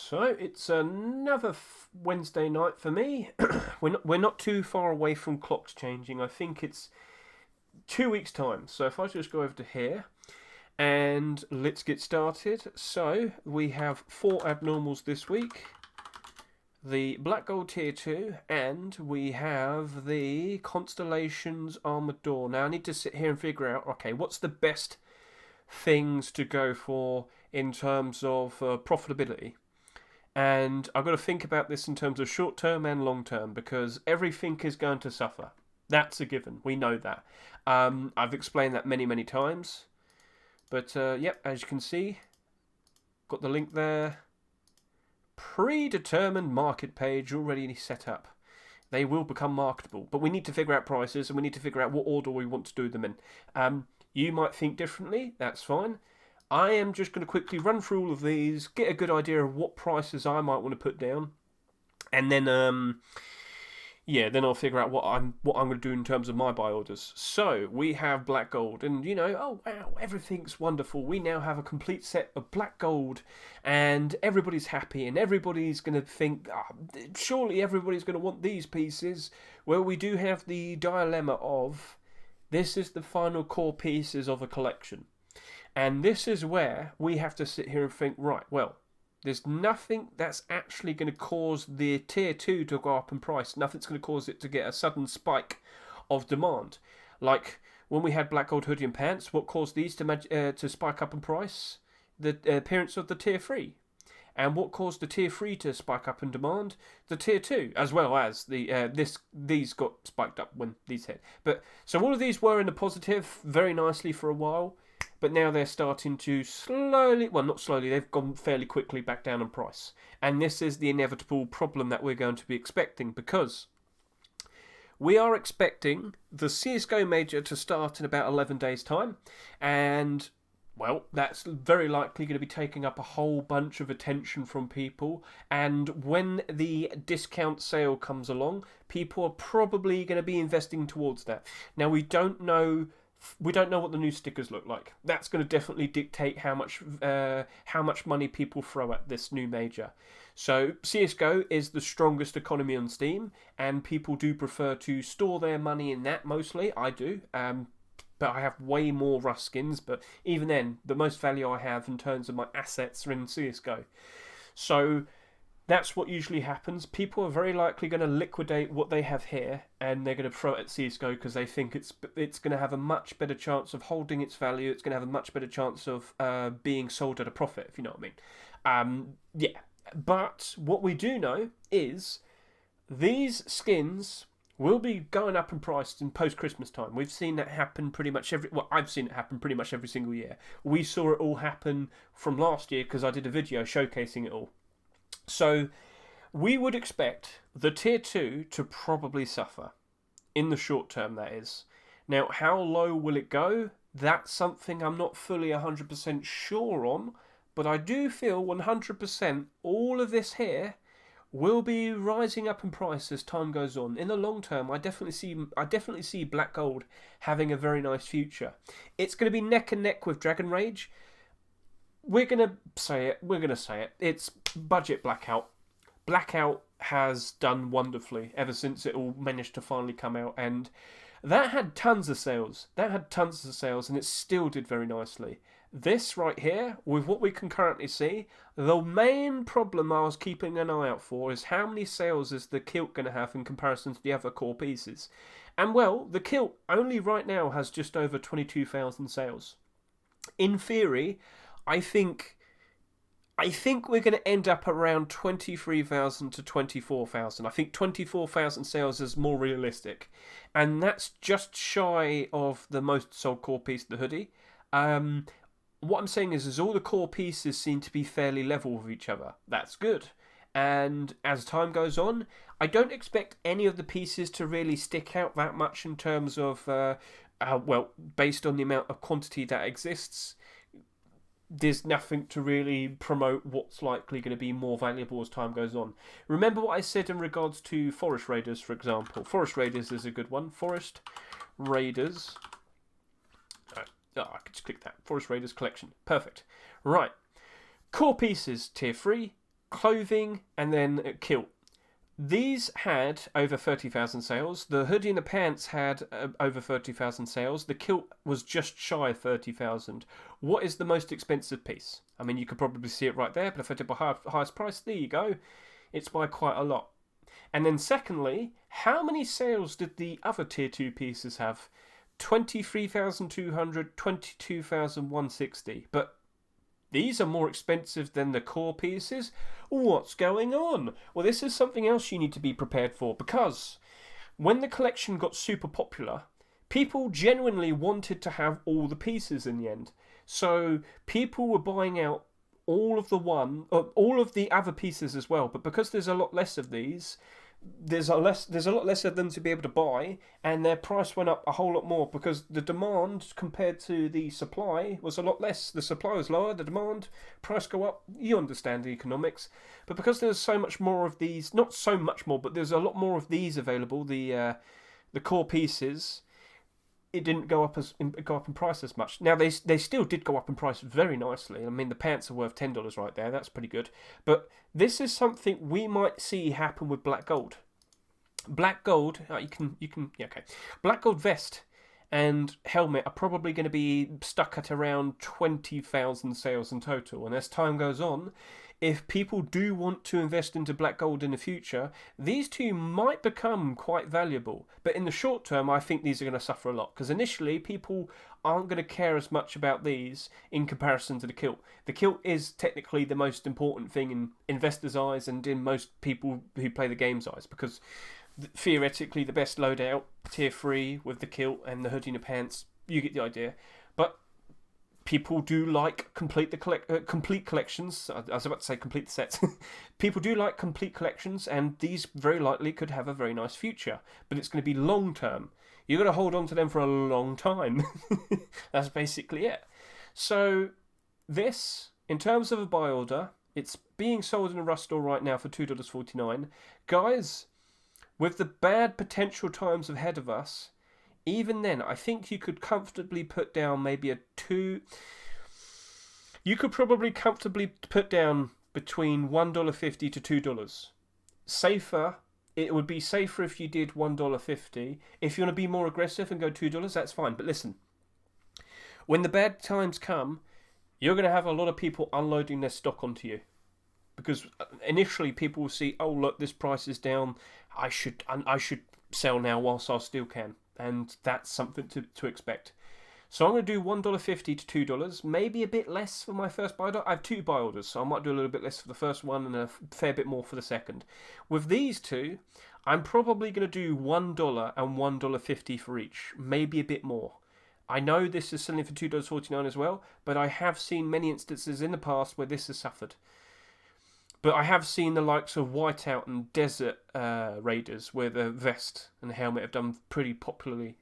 So it's another Wednesday night for me. We're not too far away from clocks changing. I think it's 2 weeks' time. So if I just go over to here and let's get started. So we have four abnormals this week. The Black Gold Tier 2, and we have the Constellations Armored Door. Now I need to sit here and figure out, okay, what's the best things to go for in terms of profitability? And I've got to think about this in terms of short term and long term because everything is going to suffer. That's a given. We know that. I've explained that many, many times. But, yep, as you can see, got the link there. Predetermined market page already set up. They will become marketable. But we need to figure out prices and we need to figure out what order we want to do them in. You might think differently. That's fine. I am just going to quickly run through all of these, get a good idea of what prices I might want to put down, and then then I'll figure out what I'm going to do in terms of my buy orders. So we have black gold, and oh wow, everything's wonderful. We now have a complete set of black gold, and everybody's happy, and everybody's going to think, surely everybody's going to want these pieces. Well, we do have the dilemma of this is the final core pieces of a collection. And this is where we have to sit here and think, right, well, there's nothing that's actually going to cause the tier 2 to go up in price. Nothing's going to cause it to get a sudden spike of demand. Like when we had black gold hoodie and pants, what caused these to spike up in price? The appearance of the tier 3. And what caused the tier 3 to spike up in demand? The tier 2, as well as these got spiked up when these hit. But so all of these were in the positive very nicely for a while. But now they're starting to slowly, well, not slowly, they've gone fairly quickly back down in price. And this is the inevitable problem that we're going to be expecting because we are expecting the CSGO Major to start in about 11 days' time. And, well, that's very likely going to be taking up a whole bunch of attention from people. And when the discount sale comes along, people are probably going to be investing towards that. Now, we don't know what the new stickers look like. That's going to definitely dictate how much money people throw at this new major. So CSGO is the strongest economy on Steam, and people do prefer to store their money in that mostly. I do, but I have way more Rust skins. But even then, the most value I have in terms of my assets are in CSGO. So that's what usually happens. People are very likely going to liquidate what they have here and they're going to throw it at CSGO because they think it's going to have a much better chance of holding its value. It's going to have a much better chance of being sold at a profit, if you know what I mean. But what we do know is these skins will be going up in price in post-Christmas time. We've seen that happen pretty much I've seen it happen pretty much every single year. We saw it all happen from last year because I did a video showcasing it all. So we would expect the tier 2 to probably suffer in the short term, that is. Now, how low will it go? That's something I'm not fully 100% sure on, but I do feel 100% all of this here will be rising up in price as time goes on. In the long term, I definitely see black gold having a very nice future. It's going to be neck and neck with Dragon Rage. We're going to say it. It's budget Blackout. Blackout has done wonderfully ever since it all managed to finally come out. And that had tons of sales. And it still did very nicely. This right here, with what we can currently see, the main problem I was keeping an eye out for is how many sales is the kilt going to have in comparison to the other core pieces. And well, the kilt only right now has just over 22,000 sales. In theory, I think we're going to end up around 23,000 to 24,000. I think 24,000 sales is more realistic. And that's just shy of the most sold core piece of the hoodie. What I'm saying is all the core pieces seem to be fairly level with each other. That's good. And as time goes on, I don't expect any of the pieces to really stick out that much in terms of, based on the amount of quantity that exists. There's nothing to really promote what's likely going to be more valuable as time goes on. Remember what I said in regards to Forest Raiders, for example. Forest Raiders is a good one. Forest Raiders. I could just click that. Forest Raiders collection. Perfect. Right. Core pieces, tier 3. clothing, and then kilt. These had over 30,000 sales. The hoodie and the pants had over 30,000 sales. The kilt was just shy of 30,000. What is the most expensive piece? I mean, you could probably see it right there, but if I did by highest price, there you go. It's by quite a lot. And then secondly, how many sales did the other tier 2 pieces have? 23,200, 22,160. But these are more expensive than the core pieces. What's going on? Well, this is something else you need to be prepared for, because when the collection got super popular, people genuinely wanted to have all the pieces in the end. So people were buying out all of the other pieces as well. But because there's a lot less of these, there's a lot less of them to be able to buy, and their price went up a whole lot more because the demand compared to the supply was a lot less. The supply was lower, the demand, price go up. You understand the economics. But because there's so much more of these, not so much more, but there's a lot more of these available, the core pieces, it didn't go up in price as much. Now they still did go up in price very nicely. I mean, the pants are worth $10 right there. That's pretty good. But this is something we might see happen with black gold. Black gold, Black gold vest and helmet are probably going to be stuck at around 20,000 sales in total. And as time goes on, if people do want to invest into black gold in the future, these two might become quite valuable. But in the short term, I think these are going to suffer a lot, because initially people aren't going to care as much about these in comparison to the kilt. The kilt is technically the most important thing in investors' eyes and in most people who play the game's eyes, because theoretically the best loadout, tier 3 with the kilt and the hoodie and the pants, you get the idea. But people do like complete collections. I was about to say complete the sets. People do like complete collections, and these very likely could have a very nice future. But it's going to be long term. You've got to hold on to them for a long time. That's basically it. So this, in terms of a buy order, it's being sold in a Rust store right now for $2.49. Guys, with the bad potential times ahead of us, even then, I think you could comfortably put down maybe a 2. You could probably comfortably put down between $1.50 to $2. Safer, it would be safer if you did $1.50. If you want to be more aggressive and go $2, that's fine. But listen, when the bad times come, you're going to have a lot of people unloading their stock onto you. Because initially people will see, oh look, this price is down. I should sell now whilst I still can. And that's something to expect. So I'm going to do $1.50 to $2, maybe a bit less for my first buy order. I have 2 buy orders, so I might do a little bit less for the first one and a fair bit more for the second. With these two, I'm probably going to do $1 and $1.50 for each, maybe a bit more. I know this is selling for $2.49 as well, but I have seen many instances in the past where this has suffered. But I have seen the likes of Whiteout and Desert Raiders, where the vest and the helmet have done pretty popularly.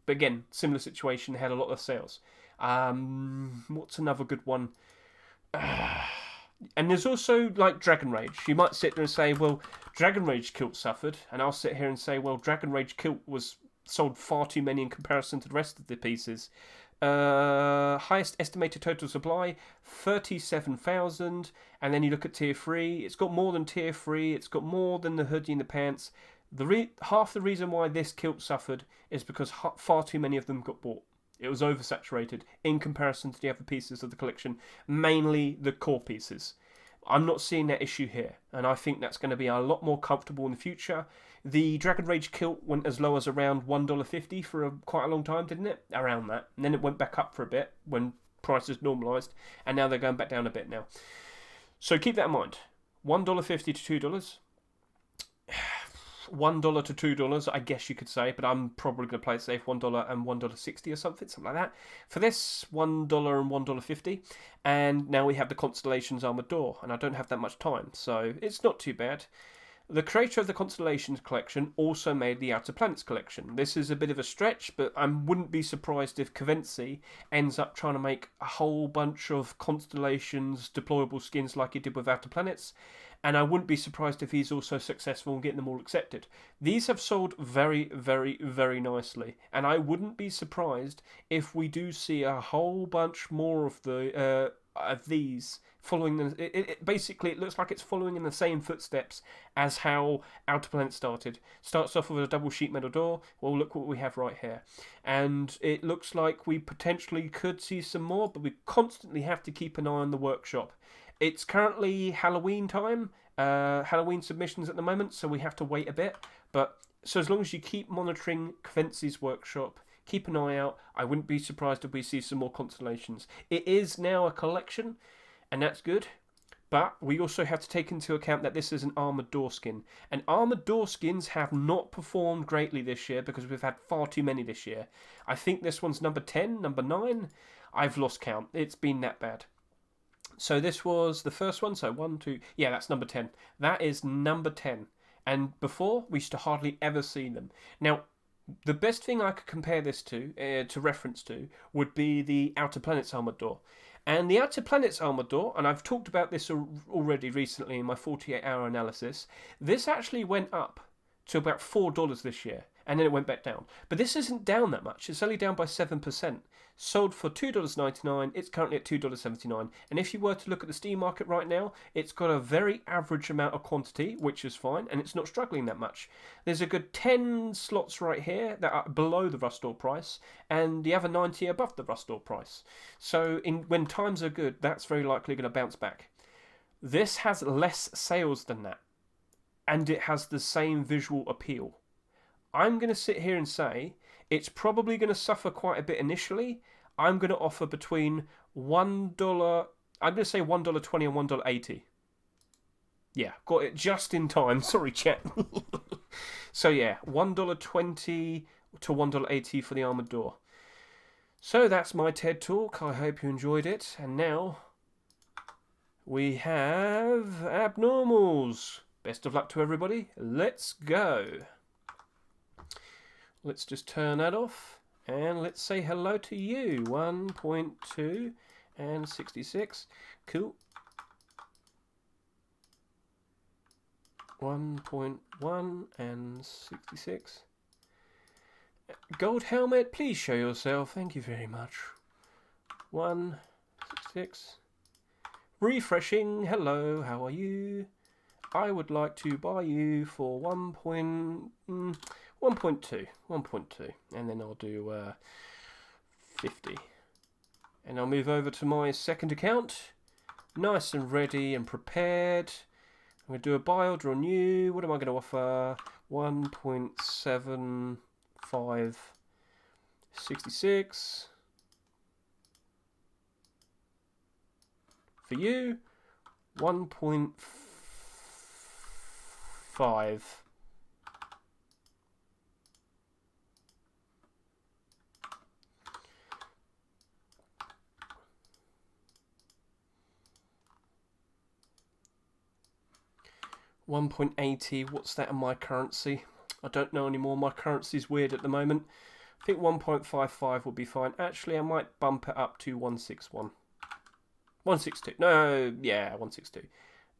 But again, similar situation, had a lot of sales. What's another good one? And there's also like Dragon Rage. You might sit there and say, well, Dragon Rage kilt suffered. And I'll sit here and say, well, Dragon Rage kilt was sold far too many in comparison to the rest of the pieces. Highest estimated total supply 37,000, and then you look at tier 3, it's got more than tier 3, it's got more than the hoodie and the pants. Half the reason why this kilt suffered is because far too many of them got bought. It was oversaturated in comparison to the other pieces of the collection, mainly the core pieces. I'm not seeing that issue here, and I think that's going to be a lot more comfortable in the future. The Dragon Rage kilt went as low as around $1.50 for quite a long time, didn't it? Around that. And then it went back up for a bit when prices normalised, and now they're going back down a bit now. So keep that in mind. $1.50 to $2. $1 to $2, I guess you could say, but I'm probably going to play it safe, $1 and $1.60 or something like that. For this, $1 and $1.50, and now we have the Constellations Armoured Door, and I don't have that much time, so it's not too bad. The creator of the Constellations collection also made the Outer Planets collection. This is a bit of a stretch, but I wouldn't be surprised if Cavency ends up trying to make a whole bunch of Constellations deployable skins like he did with Outer Planets, and I wouldn't be surprised if he's also successful in getting them all accepted. These have sold very, very, very nicely, and I wouldn't be surprised if we do see a whole bunch more of these following basically it looks like it's following in the same footsteps as how Outer Planet started. Starts off with a double sheet metal door. Well, look what we have right here, and it looks like we potentially could see some more, but we constantly have to keep an eye on the workshop. It's currently Halloween time, Halloween submissions at the moment, so we have to wait a bit. But so as long as you keep monitoring Quantities workshop, keep an eye out. I wouldn't be surprised if we see some more constellations. It is now a collection, and that's good. But we also have to take into account that this is an armoured door skin. And armoured door skins have not performed greatly this year because we've had far too many this year. I think this one's number 10, number 9. I've lost count. It's been that bad. So this was the first one. So 1, 2... Yeah, that's number 10. That is number 10. And before, we used to hardly ever see them. Now, the best thing I could compare this to reference to, would be the Outer Planets armoured door. And the Outer Planets armoured door, and I've talked about this already recently in my 48-hour analysis, this actually went up to about $4 this year, and then it went back down. But this isn't down that much. It's only down by 7%. Sold for $2.99. It's currently at $2.79. And if you were to look at the Steam market right now, it's got a very average amount of quantity, which is fine, and it's not struggling that much. There's a good 10 slots right here that are below the Rust Door price, and the other 90 above the Rust Door price. So when times are good, that's very likely going to bounce back. This has less sales than that, and it has the same visual appeal. I'm going to sit here and say it's probably going to suffer quite a bit initially. I'm going to offer between $1, I'm going to say $1.20 and $1.80. Yeah, got it just in time. Sorry, chat. So yeah, $1.20 to $1.80 for the armoured door. So that's my TED Talk. I hope you enjoyed it. And now we have Abnormals. Best of luck to everybody. Let's go. Let's just turn that off, and let's say hello to you. 1.2 and 66. Cool. 1.1 and 66. Gold helmet, please show yourself. Thank you very much. 166. Refreshing. Hello, how are you? I would like to buy you for 1.2, and then I'll do 50. And I'll move over to my second account. Nice and ready and prepared. I'm going to do a buy order on you. What am I going to offer? 1.75, 66. For you, 1.5. 1.80, what's that in my currency? I don't know anymore, my currency's weird at the moment. I think 1.55 would be fine. Actually, I might bump it up to 161. 162, no, yeah, 162.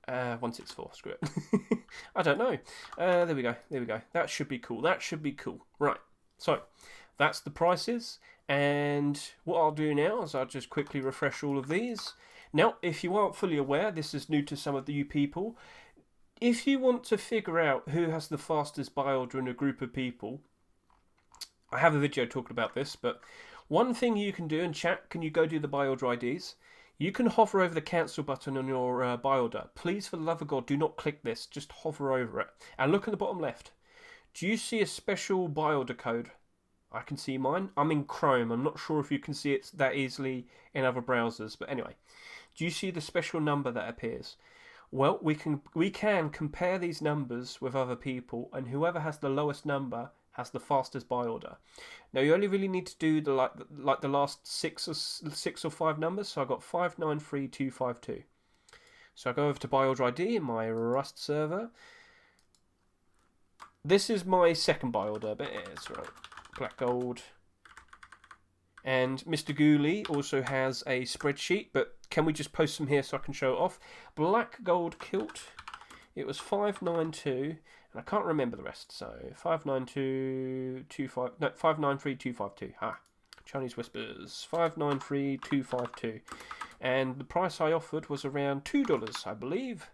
164, screw it. I don't know. There we go, there we go. That should be cool, that should be cool. Right, so, that's the prices. And what I'll do now is I'll just quickly refresh all of these. Now, if you aren't fully aware, this is new to some of you people. If you want to figure out who has the fastest buy order in a group of people, I have a video talking about this, but one thing you can do, in chat, can you go do the buy order IDs? You can hover over the cancel button on your buy order. Please, for the love of God, do not click this. Just hover over it. And look at the bottom left. Do you see a special buy order code? I can see mine. I'm in Chrome. I'm not sure if you can see it that easily in other browsers. But anyway, do you see the special number that appears? Well, we can compare these numbers with other people, and whoever has the lowest number has the fastest buy order. Now, you only really need to do the the last six or five numbers. So I got 593252. So I go over to buy order ID in my Rust server. This is my second buy order, but it's right. Black gold. And Mr. Ghoulie also has a spreadsheet, but can we just post them here so I can show it off? Black gold kilt. It was 592, and I can't remember the rest. So 59225. No, 593252. Ha. Chinese whispers. 593252. and the price I offered was around $2, I believe.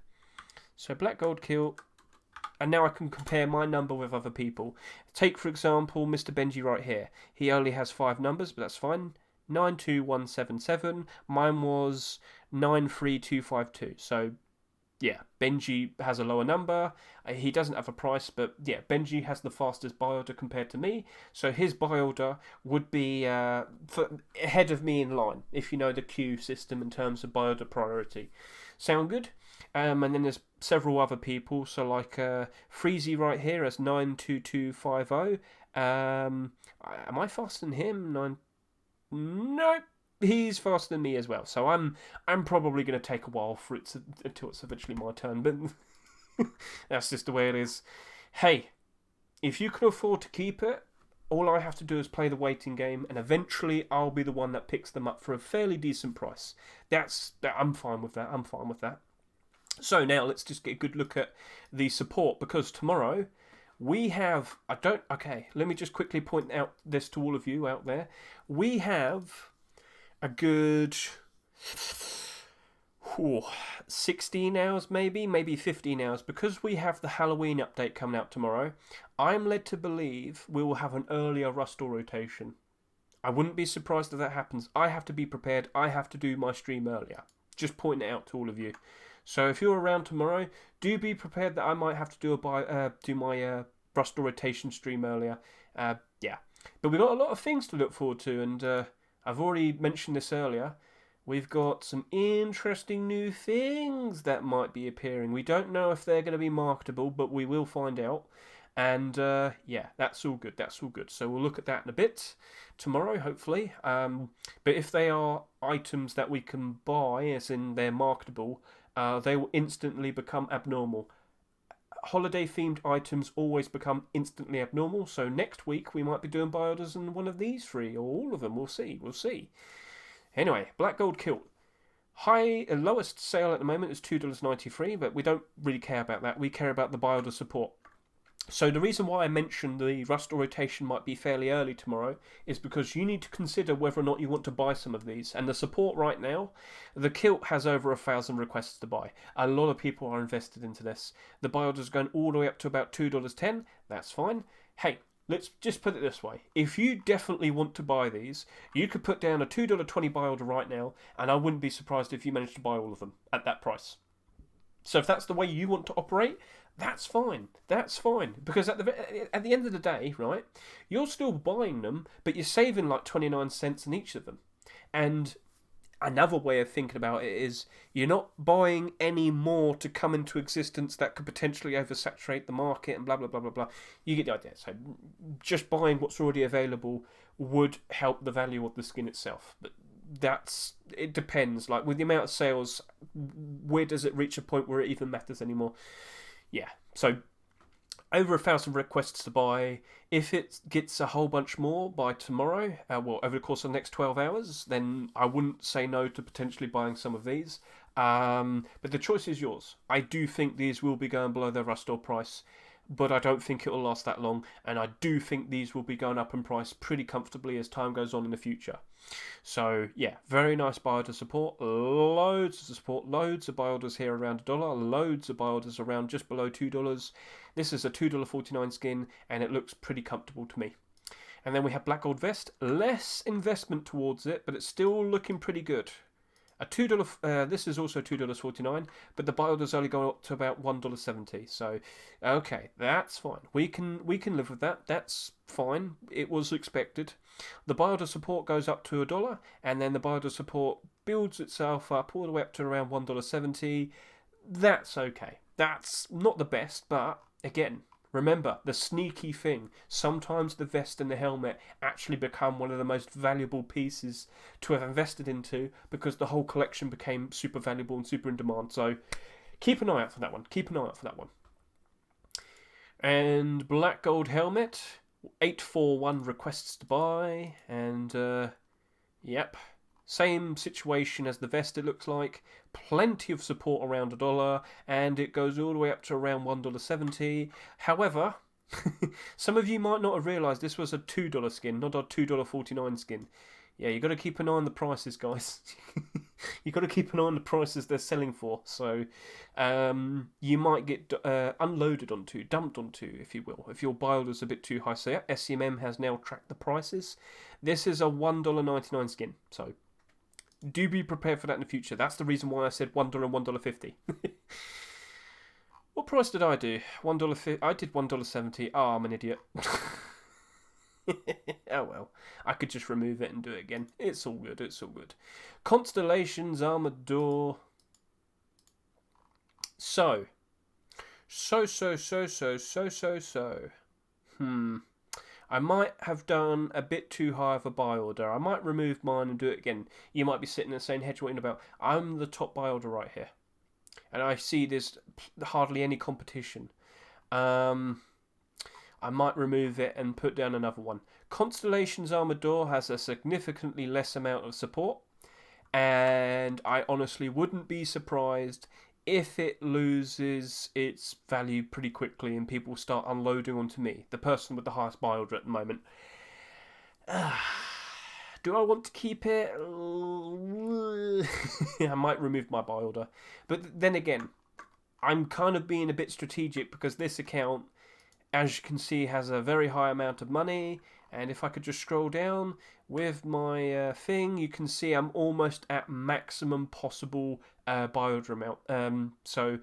So black gold kilt, and now I can compare my number with other people. Take, for example, Mr. Benji right here. He only has 5 numbers, but that's fine. 92177. Mine was 93252. So, yeah, Benji has a lower number. He doesn't have a price, but yeah, Benji has the fastest buy order compared to me. So his buy order would be ahead of me in line, if you know the queue system in terms of buy order priority. Sound good? And then there's several other people. So like Freezy right here has 92250. Am I faster than him? Nope. He's faster than me as well, so I'm probably going to take a while for it until it's eventually my turn, but that's just the way it is. Hey, if you can afford to keep it, all I have to do is play the waiting game, and eventually I'll be the one that picks them up for a fairly decent price. I'm fine with that. I'm fine with that. So now let's just get a good look at the support, because tomorrow we have let me just quickly point out this to all of you out there. We have a good 16 hours, maybe 15 hours, because we have the Halloween update coming out tomorrow. I'm led to believe we will have an earlier Rustore rotation. I wouldn't be surprised if that happens. I have to be prepared. I have to do my stream earlier. Just pointing it out to all of you. So if you're around tomorrow, do be prepared that I might have to do my Rustore rotation stream earlier. Yeah, but we've got a lot of things to look forward to, and I've already mentioned this earlier. We've got some interesting new things that might be appearing. We don't know if they're going to be marketable, but we will find out. And yeah, that's all good. That's all good. So we'll look at that in a bit tomorrow, hopefully. But if they are items that we can buy, as in they're marketable, they will instantly become abnormal. Holiday-themed items always become instantly abnormal. So next week we might be doing buy orders in one of these 3 or all of them. We'll see. We'll see. Anyway, black gold kilt. Lowest sale at the moment is $2.93, but we don't really care about that. We care about the buy order support. So the reason why I mentioned the Rustore rotation might be fairly early tomorrow is because you need to consider whether or not you want to buy some of these. And the support right now, the kilt has over 1,000 requests to buy. A lot of people are invested into this. The buy order's going all the way up to about $2.10. That's fine. Hey, let's just put it this way. If you definitely want to buy these, you could put down a $2.20 buy order right now, and I wouldn't be surprised if you managed to buy all of them at that price. So if that's the way you want to operate, that's fine. That's fine. Because at the end of the day, right, you're still buying them, but you're saving like 29 cents in each of them. And another way of thinking about it is you're not buying any more to come into existence that could potentially oversaturate the market and blah, blah, blah, blah, blah. You get the idea. So just buying what's already available would help the value of the skin itself. But it depends. Like with the amount of sales, where does it reach a point where it even matters anymore? Yeah, so over 1,000 requests to buy. If it gets a whole bunch more by tomorrow, over the course of the next 12 hours, then I wouldn't say no to potentially buying some of these. But the choice is yours. I do think these will be going below their Rustore price, but I don't think it will last that long, and I do think these will be going up in price pretty comfortably as time goes on in the future. So yeah, very nice buy order support, loads of support, loads of buy orders here around $1, loads of buy orders around just below $2. This is a $2.49 skin, and it looks pretty comfortable to me. And then we have black gold vest, less investment towards it, but it's still looking pretty good. A $2. This is also $2.49, but the buy orders only go up to about $1.70. So, okay, that's fine. We can live with that. That's fine. It was expected. The buy order support goes up to $1, and then the buy order support builds itself up all the way up to around $1.70. That's okay. That's not the best, but again, remember, the sneaky thing, sometimes the vest and the helmet actually become one of the most valuable pieces to have invested into because the whole collection became super valuable and super in demand. So keep an eye out for that one. Keep an eye out for that one. And black gold helmet, 841 requests to buy. And, yep, same situation as the vest, it looks like. Plenty of support around $1, and it goes all the way up to around $1.70. However, some of you might not have realised this was a $2 skin, not a $2.49 skin. Yeah, you've got to keep an eye on the prices, guys. You've got to keep an eye on the prices they're selling for. So you might get unloaded onto, dumped onto, if you will, if your buy order's a bit too high. So yeah, SCMM has now tracked the prices. This is a $1.99 skin. So do be prepared for that in the future. That's the reason why I said $1 and $1.50. What price did I do? $1.50. I did $1.70. Oh, I'm an idiot. Oh well, I could just remove it and do it again. It's all good. It's all good. Constellations, Armored Door. So. I might have done a bit too high of a buy order. I might remove mine and do it again. You might be sitting there saying, Hedge, what are you about? I'm the top buy order right here. And I see there's hardly any competition. I might remove it and put down another one. Constellations Armored Door has a significantly less amount of support. And I honestly wouldn't be surprised if it loses its value pretty quickly and people start unloading onto me, the person with the highest buy order at the moment. Do I want to keep it? I might remove my buy order. But then again, I'm kind of being a bit strategic because this account, as you can see, has a very high amount of money. And if I could just scroll down with my thing, you can see I'm almost at maximum possible buy order amount. So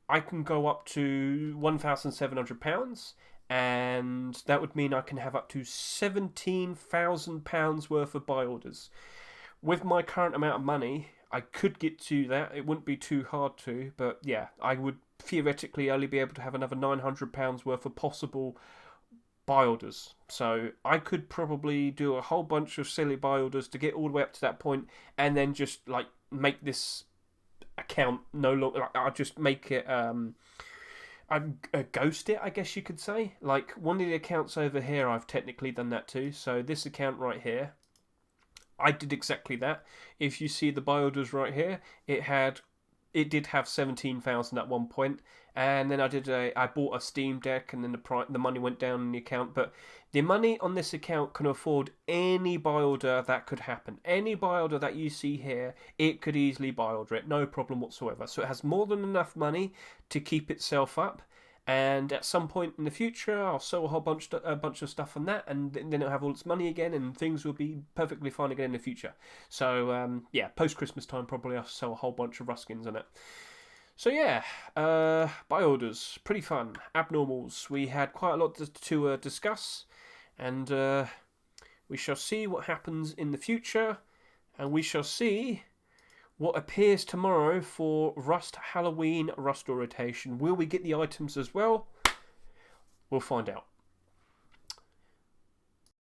I can go up to £1,700, and that would mean I can have up to £17,000 worth of buy orders. With my current amount of money, I could get to that. It wouldn't be too hard to, but yeah, I would theoretically only be able to have another £900 worth of possible buy orders. So I could probably do a whole bunch of silly buy orders to get all the way up to that point, and then just like make this account no longer. I'll just make it. I ghost it, I guess you could say. Like one of the accounts over here, I've technically done that too. So this account right here, I did exactly that. If you see the buy orders right here, it did have 17,000 at one point, and then I bought a Steam Deck, and then the money went down in the account. But the money on this account can afford any buy order that could happen. Any buy order that you see here, it could easily buy order it, no problem whatsoever. So it has more than enough money to keep itself up. And at some point in the future, I'll sell a bunch of stuff on that, and then it'll have all its money again, and things will be perfectly fine again in the future. So yeah, post Christmas time probably I'll sell a whole bunch of Ruskins on it. So yeah, buy orders, pretty fun. Abnormals, we had quite a lot to discuss, and we shall see what happens in the future, and we shall see what appears tomorrow for Rust Halloween Rust rotation. Will we get the items as well? We'll find out.